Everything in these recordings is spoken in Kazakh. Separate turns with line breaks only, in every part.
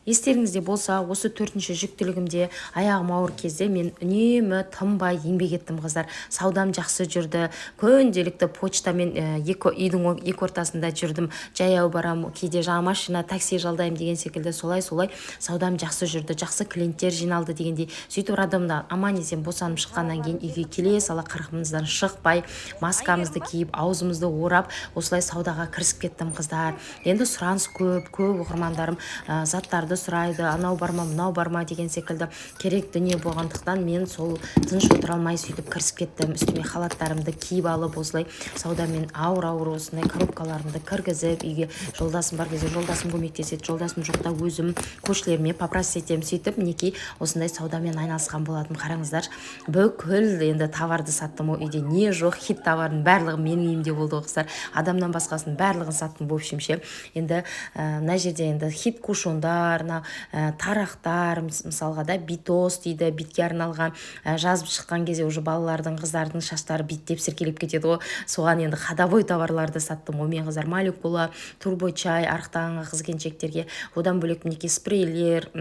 Естеріңізде болса, осы 4-ші жүктілігімде аяғым ауыр кезде мен үнемі тынбай еңбек еттім қыздар. Саудам жақсы жүрді. Күнделікті почтамен үйдің екі ортасында жүрдім. Жаяу барам, кейде жаңа машина, такси жалдаймын деген секілді солай саудам жақсы жүрді. Жақсы клиенттер жиналды дегендей. Сөйтіп радымда аман есен босанып шыққаннан кейін үйге келе сала қырқымыздан шықпай, маскамызды киіп, аузымызды орап, осылай саудаға кірісіп кеттім қыздар. Енді сұраныс көп оқырмандарым заттарды сұрайды, анау бар ма, мынау бар ма деген секілді керек дүние болғандықтан мен сол тыныш отыра алмай сөйтіп кірісіп кеттім. Үстіме халаттарымды киіп алып, осылай саудамен ауыр осындай коробкаларымды кіргізіп, үйге жолдасым бар кезде жолдасым көмектеседі, жолдасым жоқта өзім көршілеріме попросить етемін. Сөйтіп мінекей осындай саудамен айналысқан болатын. Қараңыздар, бүкіл енді товарды саттым. Үйде не жоқ, хит товардың барлығы менің үйімде болды қыздар. Адамнан басқасын барлығын саттым в общем ше. Енді мына жерде енді хит кушондар, тарақтар, мысалға да битос дейді, битке арналған, жазып шыққан кезде уже балалардың, қыздардың шаштары биттеп сіркелеп кетеді ғой. Соған енді ходовой товарларды саттым ғой мен қыздар. Молекула, турбочай, арықтаған қыз-келіншектерге, одан бөлек мінекей спрейлер,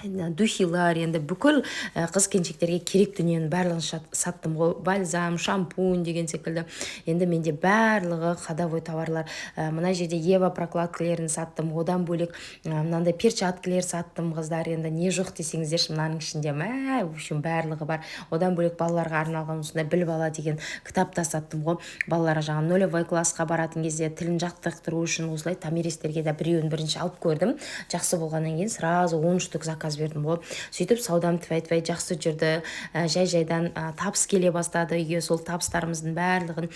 духилар, енді бүкіл қыз-келіншектерге керек дүниенің барлығын саттым ғой. Бальзам, шампунь деген секілді. Енді менде барлығы ходовой товарлар. Мына жерде Ева прокладкалерін саттым. Одан бөлек мынандай перчаткалер саттым қыздар. Енді не жоқ десеңіздерші, мынаның ішінде в общем барлығы бар. Одан бөлек балаларға арналған осындай Біл бала деген кітап та саттым ғой. Балаларға жаңа нөлевой классқа баратын кезде тілін жаттықтыру үшін осылай томиристерге де біреуін бірінші алып көрдім. Жақсы болғаннан кейін сразу 10 штук заказ бердім ғой. Сөйтіп саудам тфай жақсы жүрді. Жай-жайдан табыс келе бастады үйге. Сол табыстарымыздың барлығын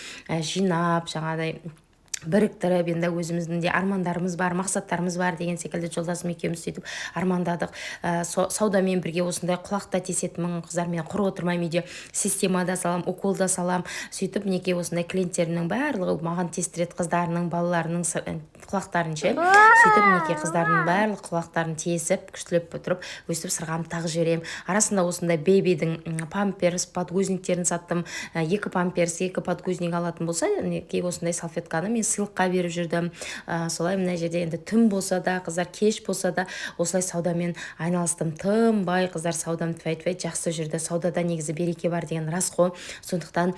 жинап, жаңағыдай біріктіріп, енді өзіміздің де армандарымыз бар, мақсаттарымыз бар деген секілді жолдасым екеуміз сөйтіп армандадық. Саудамен бірге осындай құлақта тесетінмін қыздар, мен құр отырмаймын үйде, системада салам, укол да салам. Сөйтіп мінекей осындай клиенттерімнің барлығы маған тестіреді, қыздарының, балаларының құлақтарын ше. Сөйтіп мінекей қыздарының барлық құлақтарын тесіп, күштілеп тұрып, өстіп сырғамды тағып жіберемін. Арасында осындай бейбидің памперс, подгузниктерін саттым. 2 памперс, 2 подгузник алатын болса, мінекей осындай салфетканы мен сыйлыққа беріп жүрдім. Солай мына жерде енді түн болса да, қыздар кеш болса да, осылай саудамен айналыстым. Тынбай қыздар саудам тфай жақсы жүрді. Саудада негізі береке бар деген рас қой. Сондықтан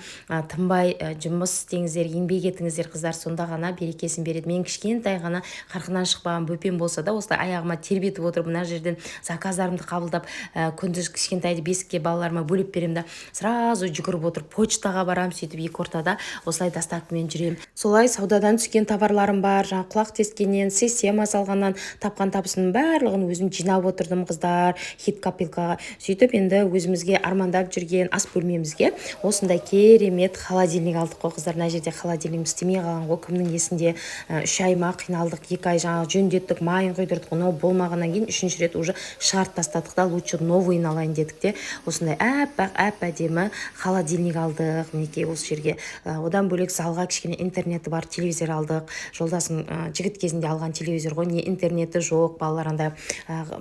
тынбай жұмыс істеңіздер, еңбек етіңіздер қыздар, сонда ғана берекесін береді. Мен кішкентай ғана қырқынан шықпаған бөпем болса да, осылай аяғыма тербетіп отырып, мына жерден заказдарымды қабылдап, күндіз кішкентайды бесікке балаларыма бөліп беремін да, сразу жүгіріп отырып почтаға барам, сөйтіп екі ортада осылай доставкамен жүремін. Солай саудадан түскен товарларым бар, жаңа құлақ тескеннен, система салғаннан тапқан табысының барлығын өзім жинап отырдым қыздар, хит копилкаға. Сөйтіп енді өзімізге армандап жүрген ас бөлмемізге осындай керемет холодильник алдық қой қыздар. Мына жерде холодильник істемей қалған ғой, кімнің есінде. 3 ай ма қиналдық, 2 ай жаңа жөндеттік, майын құйдырдық, но болмағаннан кейін 3-ші рет уже шығарып тастадық та, лучше новыйын алайын дедік те. Осындай әп-әдемі холодильник алдық мінекей осы жерге. Одан бөлек залға кішкене интернеті бар телевизор алдық. Жолдасым жігіт кезінде алған телевизор ғой, не интернеті жоқ, балалар андай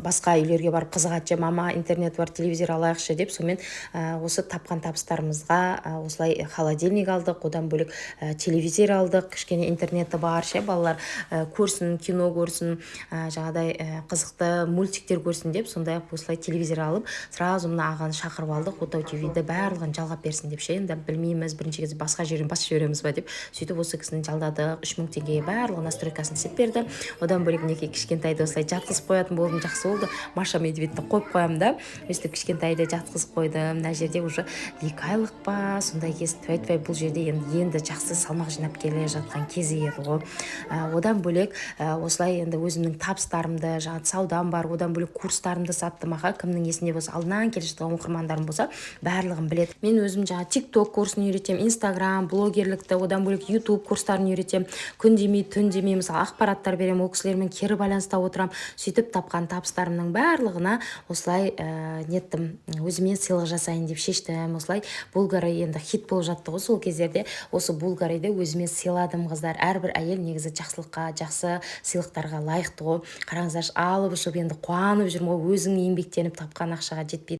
басқа үйлерге барып қызығатшы, мама интернет бар, телевизор алайықшы деп, сонымен осы тапқан табыстарымызға осылай холодильник алдық. Одан бөлек телевизор алдық, кішкене интернеті бар ше, балалар көрсін, кино көрсін, жаңадай қызықты мультиктер көрсін деп, сондай осылай телевизор алып, сразу мына ағаны шақырып алдық, Отау ТВ-ді барлығын жалғап берсін деп ше. Енді білмейміз, бірінші кезде басқа жерден басып жібереміз ба деп, сөйтіп осы кісіні жалдадық. 3000 теңгеге барлығы настройкасын істеп берді. Одан бөлек мінекей кішкентайды осылай жатқызып қоятын болдым, жақсы болды. Маша медведьті қойып қоямын да, өстіп кішкентайды жатқызып қойдым. Мына жерде уже 2 айлық па, сондай кез тфай бұл жерде енді жақсы салмақ жинап келе жатқан кезі еді ғой. Одан бөлек осылай енді өзімнің табыстарымды, жаңа саудам бар, одан бөлек курстарымды саттым. Кімнің есінде болса, алдынан келе жатқан оқырмандарым болса, барлығын біледі. Мен өзім жаңа TikTok курсын үйретемін, Instagram, блогерлікті, одан бөлек YouTube курстарын үйретемін. Күн демей, түн демей, мысалы ақпараттар беремін, ол кісілермен кері байланыста отырам. Сөйтіп тапқан табыстарымның барлығына осылай неттім, өзіме сыйлық жасайын деп шештім. Осылай Булгari енді хит болып жатты ғой сол кездерде. Осы Булгариді өзіме сыйладым қыздар. Әрбір әйел негізі жақсылыққа, жақсы сыйлықтарға лайықты ғой. Қараңыздаршы, алып ұшып енді қуанып жүрмін ғой, өзің еңбектеніп тапқан ақшаға жетпейді.